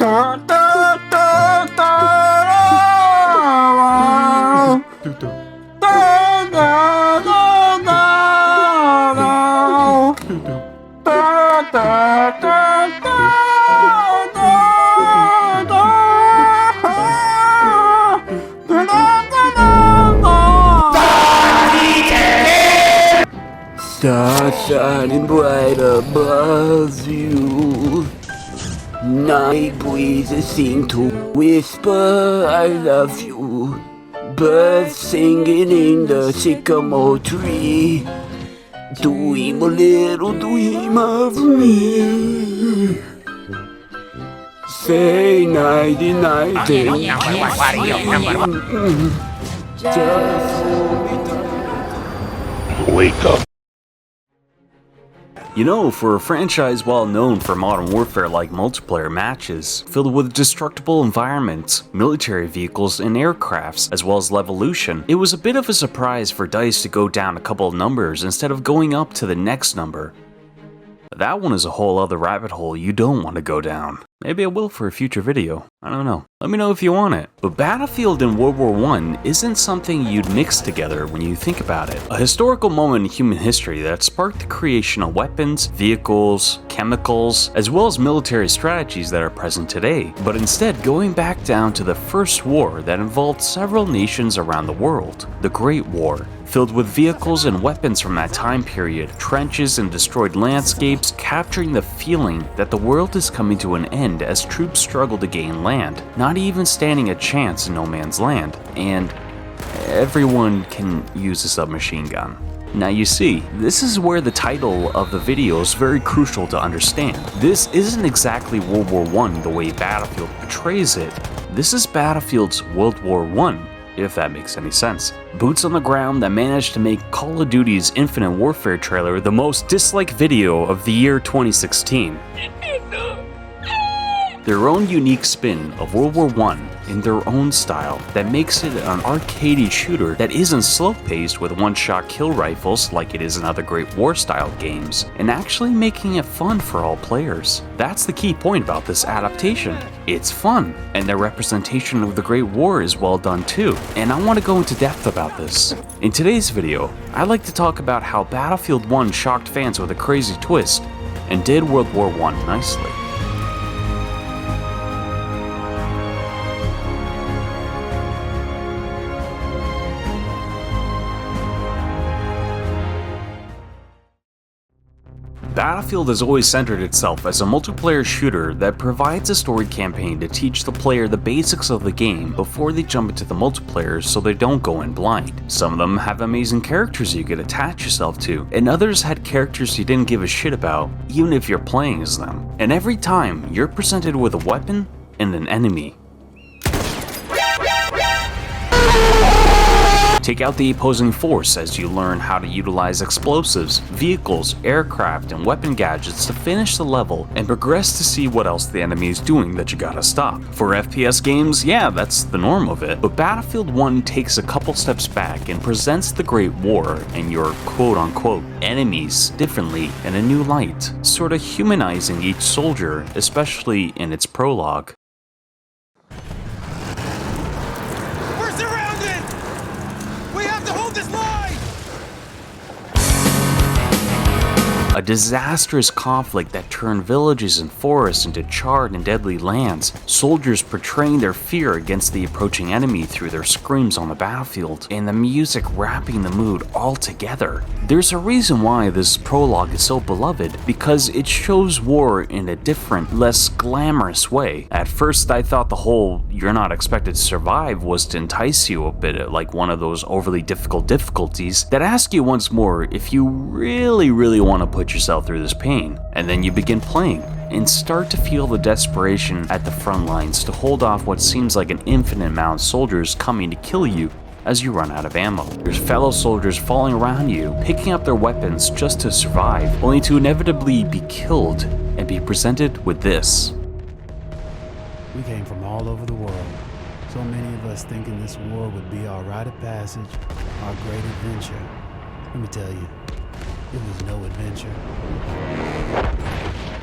Stars shining bright above you. Night breezes seem to whisper I love you. Birds singing in the sycamore tree. Dream a little dream of me. Say nighty night and just hold me tight. Wake up. You know, for a franchise well known for Modern Warfare-like multiplayer matches, filled with destructible environments, military vehicles, and aircrafts, as well as Levolution, it was a bit of a surprise for DICE to go down a couple of numbers instead of going up to the next number. That one is a whole other rabbit hole you don't want to go down. Maybe I will for a future video, I don't know. Let me know if you want it. But Battlefield and World War I isn't something you'd mix together when you think about it. A historical moment in human history that sparked the creation of weapons, vehicles, chemicals, as well as military strategies that are present today. But instead going back down to the first war that involved several nations around the world, the Great War. Filled with vehicles and weapons from that time period, trenches and destroyed landscapes, capturing the feeling that the world is coming to an end as troops struggle to gain land, not even standing a chance in no man's land, and everyone can use a submachine gun. Now you see, this is where the title of the video is very crucial to understand. This isn't exactly World War I the way Battlefield portrays it. This is Battlefield's World War I. If that makes any sense. Boots on the ground that managed to make Call of Duty's Infinite Warfare trailer the most disliked video of the year 2016. Their own unique spin of World War I in their own style that makes it an arcadey shooter that isn't slow-paced with one-shot kill rifles like it is in other Great War-style games, and actually making it fun for all players. That's the key point about this adaptation. It's fun, and their representation of the Great War is well done too, and I want to go into depth about this. In today's video, I'd like to talk about how Battlefield 1 shocked fans with a crazy twist, and did World War I nicely. Battlefield has always centered itself as a multiplayer shooter that provides a story campaign to teach the player the basics of the game before they jump into the multiplayer so they don't go in blind. Some of them have amazing characters you could attach yourself to, and others had characters you didn't give a shit about, even if you're playing as them. And every time, you're presented with a weapon and an enemy. Take out the opposing force as you learn how to utilize explosives, vehicles, aircraft, and weapon gadgets to finish the level and progress to see what else the enemy is doing that you gotta stop. For FPS games, yeah, that's the norm of it, but Battlefield 1 takes a couple steps back and presents the Great War and your quote-unquote enemies differently in a new light, sort of humanizing each soldier, especially in its prologue. A disastrous conflict that turned villages and forests into charred and deadly lands, soldiers portraying their fear against the approaching enemy through their screams on the battlefield, and the music wrapping the mood all together. There's a reason why this prologue is so beloved, because it shows war in a different, less glamorous way. At first I thought the whole "you're not expected to survive" was to entice you a bit, like one of those overly difficult difficulties that ask you once more if you really want to put yourself through this pain. And then you begin playing and start to feel the desperation at the front lines to hold off what seems like an infinite amount of soldiers coming to kill you as you run out of ammo. There's fellow soldiers falling around you, picking up their weapons just to survive, only to inevitably be killed and be presented with this. We came from all over the world. So many of us thinking this war would be our rite of passage, our great adventure. Let me tell you, it was no adventure.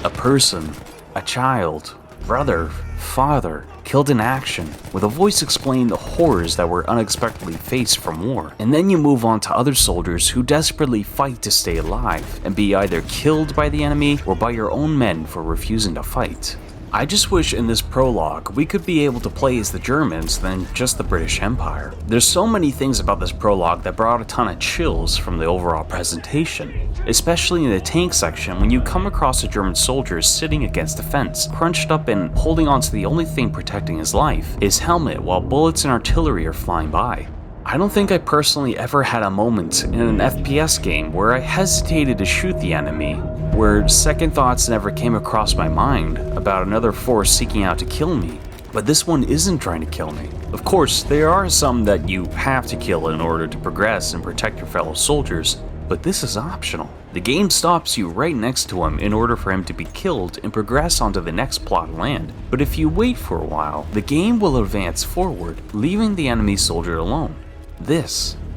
A person, a child, brother, father, killed in action, with a voice explaining the horrors that were unexpectedly faced from war. And then you move on to other soldiers who desperately fight to stay alive, and be either killed by the enemy or by your own men for refusing to fight. I just wish in this prologue we could be able to play as the Germans than just the British Empire. There's so many things about this prologue that brought a ton of chills from the overall presentation, especially in the tank section when you come across a German soldier sitting against a fence, crunched up and holding onto the only thing protecting his life, his helmet, while bullets and artillery are flying by. I don't think I personally ever had a moment in an FPS game where I hesitated to shoot the enemy, where second thoughts never came across my mind about another force seeking out to kill me. But this one isn't trying to kill me. Of course, there are some that you have to kill in order to progress and protect your fellow soldiers, but this is optional. The game stops you right next to him in order for him to be killed and progress onto the next plot of land. But if you wait for a while, the game will advance forward, leaving the enemy soldier alone.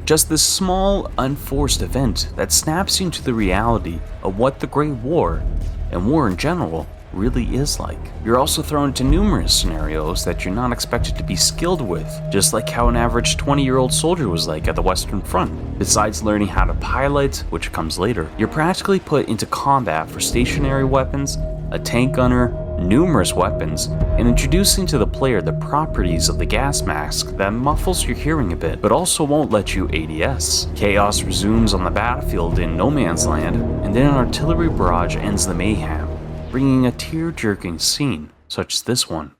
Just this small, unforced event that snaps you into the reality of what the Great War, and war in general, really is like. You're also thrown into numerous scenarios that you're not expected to be skilled with, just like how an average 20-year-old soldier was like at the Western Front. Besides learning how to pilot, which comes later, you're practically put into combat for stationary weapons, a tank gunner, numerous weapons, and introducing to the player the properties of the gas mask that muffles your hearing a bit, but also won't let you ADS. Chaos resumes on the battlefield in no man's land, and then an artillery barrage ends the mayhem, bringing a tear-jerking scene, such as this one.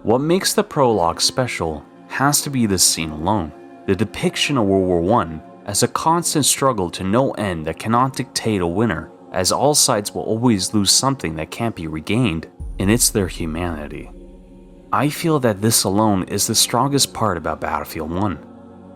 What makes the prologue special has to be this scene alone. The depiction of World War I as a constant struggle to no end that cannot dictate a winner, as all sides will always lose something that can't be regained, and it's their humanity. I feel that this alone is the strongest part about Battlefield 1.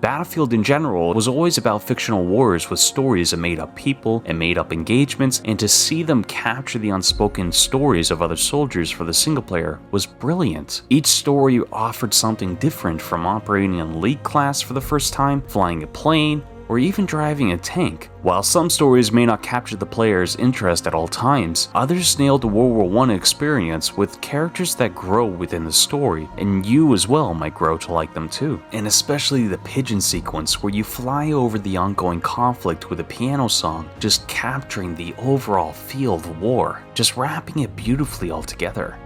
Battlefield in general was always about fictional wars with stories of made-up people and made-up engagements, and to see them capture the unspoken stories of other soldiers for the single player was brilliant. Each story offered something different, from operating an elite class for the first time, flying a plane, or even driving a tank. While some stories may not capture the player's interest at all times, others nailed the World War I experience with characters that grow within the story, and you as well might grow to like them too. And especially the pigeon sequence where you fly over the ongoing conflict with a piano song, just capturing the overall feel of the war, just wrapping it beautifully all together.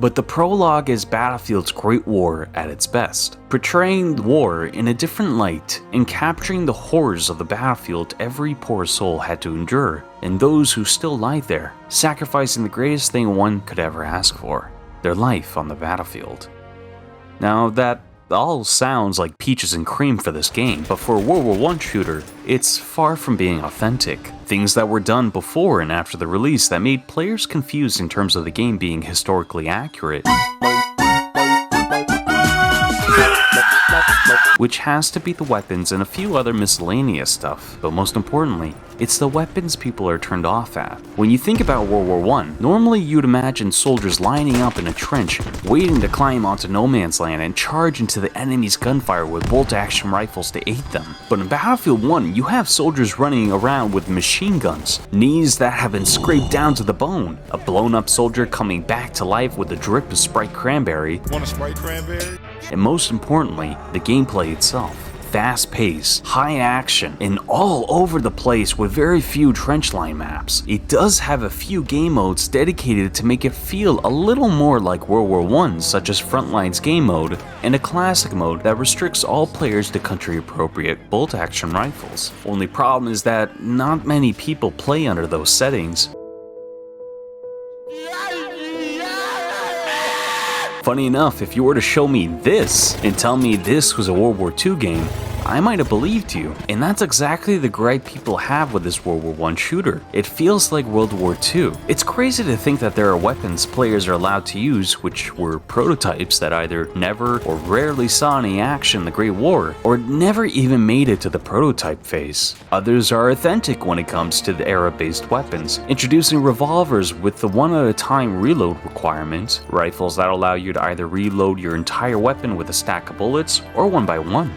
But the prologue is Battlefield's Great War at its best, portraying war in a different light and capturing the horrors of the battlefield every poor soul had to endure, and those who still lie there, sacrificing the greatest thing one could ever ask for, their life on the battlefield. Now that all sounds like peaches and cream for this game, but for a World War I shooter, it's far from being authentic. Things that were done before and after the release that made players confused in terms of the game being historically accurate, which has to be the weapons and a few other miscellaneous stuff, but most importantly, it's the weapons people are turned off at. When you think about World War I, normally you'd imagine soldiers lining up in a trench, waiting to climb onto no man's land and charge into the enemy's gunfire with bolt-action rifles to aid them. But in Battlefield 1, you have soldiers running around with machine guns, knees that have been scraped down to the bone, a blown-up soldier coming back to life with a drip of Sprite Cranberry, Want a Sprite Cranberry? And most importantly, the gameplay itself. Fast-paced, high action, and all over the place with very few trench line maps. It does have a few game modes dedicated to make it feel a little more like World War I, such as Frontlines game mode, and a classic mode that restricts all players to country-appropriate bolt-action rifles. Only problem is that not many people play under those settings. Funny enough, if you were to show me this and tell me this was a World War II game, I might have believed you. And that's exactly the gripe people have with this World War I shooter. It feels like World War II. It's crazy to think that there are weapons players are allowed to use which were prototypes that either never or rarely saw any action in the Great War, or never even made it to the prototype phase. Others are authentic when it comes to the era-based weapons, introducing revolvers with the one-at-a-time reload requirement, rifles that allow you to either reload your entire weapon with a stack of bullets or one by one.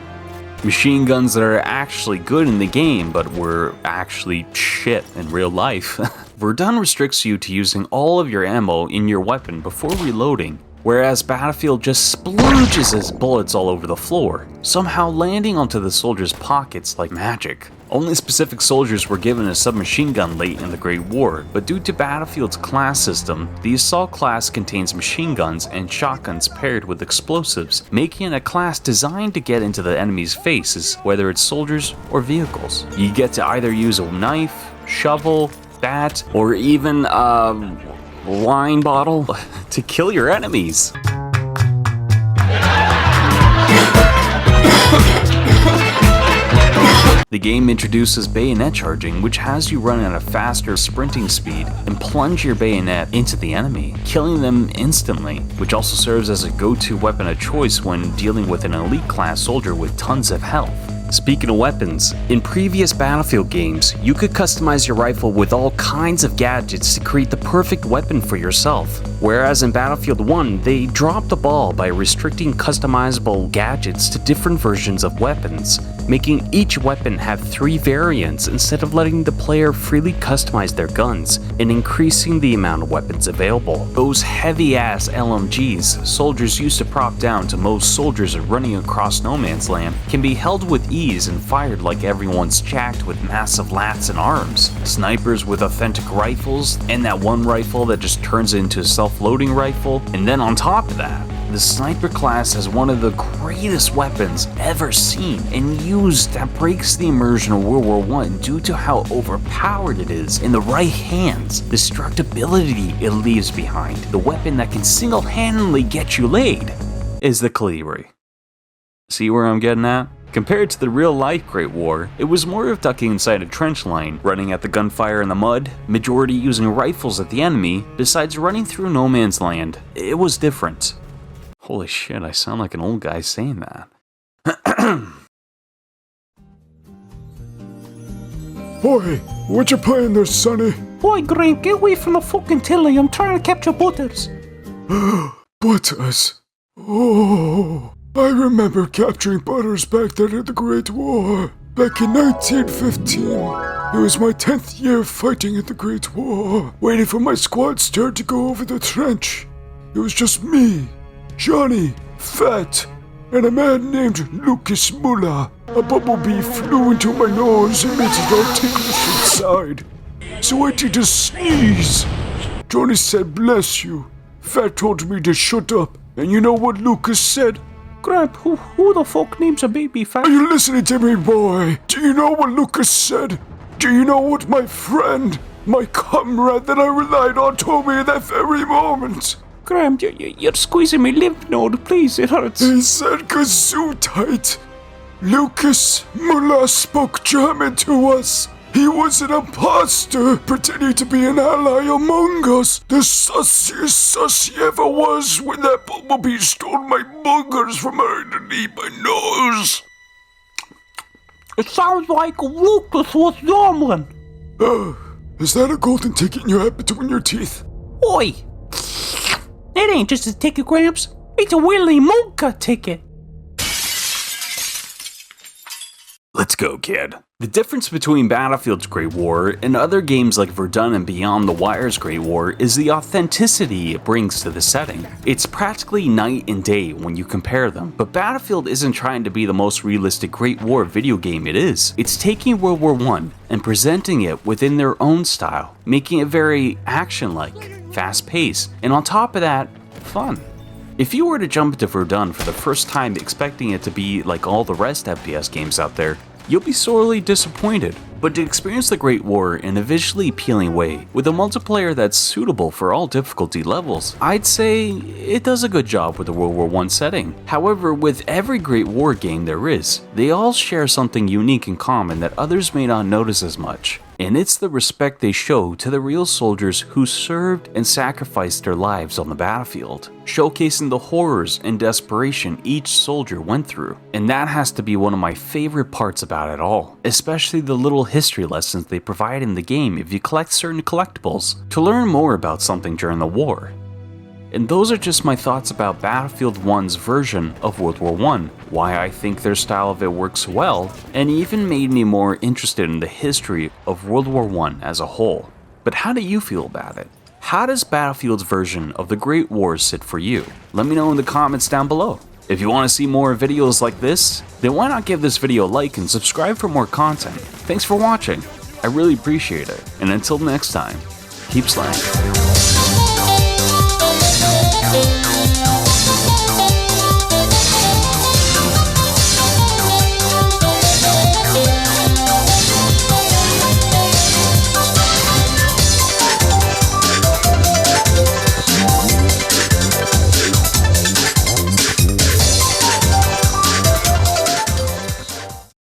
Machine guns that are actually good in the game but were actually shit in real life. Verdun restricts you to using all of your ammo in your weapon before reloading, whereas Battlefield just splooges its bullets all over the floor, somehow landing onto the soldiers' pockets like magic. Only specific soldiers were given a submachine gun late in the Great War, but due to Battlefield's class system, the assault class contains machine guns and shotguns paired with explosives, making it a class designed to get into the enemy's faces, whether it's soldiers or vehicles. You get to either use a knife, shovel, bat, or even a wine bottle to kill your enemies. The game introduces bayonet charging, which has you run at a faster sprinting speed and plunge your bayonet into the enemy, killing them instantly, which also serves as a go-to weapon of choice when dealing with an elite class soldier with tons of health. Speaking of weapons, in previous Battlefield games, you could customize your rifle with all kinds of gadgets to create the perfect weapon for yourself. Whereas in Battlefield 1, they dropped the ball by restricting customizable gadgets to different versions of weapons, making each weapon have 3 variants instead of letting the player freely customize their guns and increasing the amount of weapons available. Those heavy-ass LMGs soldiers used to prop down to most soldiers running across no man's land can be held with ease and fired like everyone's jacked with massive lats and arms. Snipers with authentic rifles, and that one rifle that just turns into a self-loading rifle, and then on top of that, the sniper class has one of the greatest weapons ever seen and used that breaks the immersion of World War I due to how overpowered it is in the right hands, the destructibility it leaves behind. The weapon that can single-handedly get you laid is the Calibri. See where I'm getting at? Compared to the real-life Great War, it was more of ducking inside a trench line, running at the gunfire in the mud, majority using rifles at the enemy, besides running through no man's land. It was different. Holy shit, I sound like an old guy saying that. Oi, what you playing there, sonny? Boy, Graham, get away from the fucking telly. I'm trying to capture Butters. Butters. Oh, I remember capturing Butters back then in the Great War. Back in 1915. It was my 10th year fighting in the Great War, waiting for my squad's turn to go over the trench. It was just me, Johnny, Fat, and a man named Lucas Muller. A bumblebee flew into my nose and made it all ticklish inside. So I did a sneeze. Johnny said, "Bless you." Fat told me to shut up. And you know what Lucas said? Graham, who the fuck names a baby Fat? Are you listening to me, boy? Do you know what Lucas said? Do you know what my friend, my comrade that I relied on told me at that very moment? Graham, you're squeezing my lymph node. Please, it hurts. He said Gesundheit. Lucas Muller spoke German to us. He was an imposter, pretending to be an ally among us. The sussiest sus he ever was when that bumblebee stole my boogers from underneath my nose. It sounds like Lucas was Norman. Is that a golden ticket you have between your teeth? Oi! That ain't just a ticket, Gramps. It's a Willy Wonka ticket. Let's go, kid. The difference between Battlefield's Great War and other games like Verdun and Beyond the Wire's Great War is the authenticity it brings to the setting. It's practically night and day when you compare them, but Battlefield isn't trying to be the most realistic Great War video game it is. It's taking World War I and presenting it within their own style, making it very action-like, fast-paced, and on top of that, fun. If you were to jump into Verdun for the first time expecting it to be like all the rest FPS games out there, you'll be sorely disappointed. But to experience the Great War in a visually appealing way, with a multiplayer that's suitable for all difficulty levels, I'd say it does a good job with the World War I setting. However, with every Great War game there is, they all share something unique in common that others may not notice as much. And it's the respect they show to the real soldiers who served and sacrificed their lives on the battlefield, showcasing the horrors and desperation each soldier went through. And that has to be one of my favorite parts about it all, especially the little history lessons they provide in the game if you collect certain collectibles to learn more about something during the war. And those are just my thoughts about Battlefield 1's version of World War I, why I think their style of it works well, and even made me more interested in the history of World War I as a whole. But how do you feel about it? How does Battlefield's version of the Great Wars sit for you? Let me know in the comments down below. If you want to see more videos like this, then why not give this video a like and subscribe for more content. Thanks for watching. I really appreciate it, and until next time, keep slaying.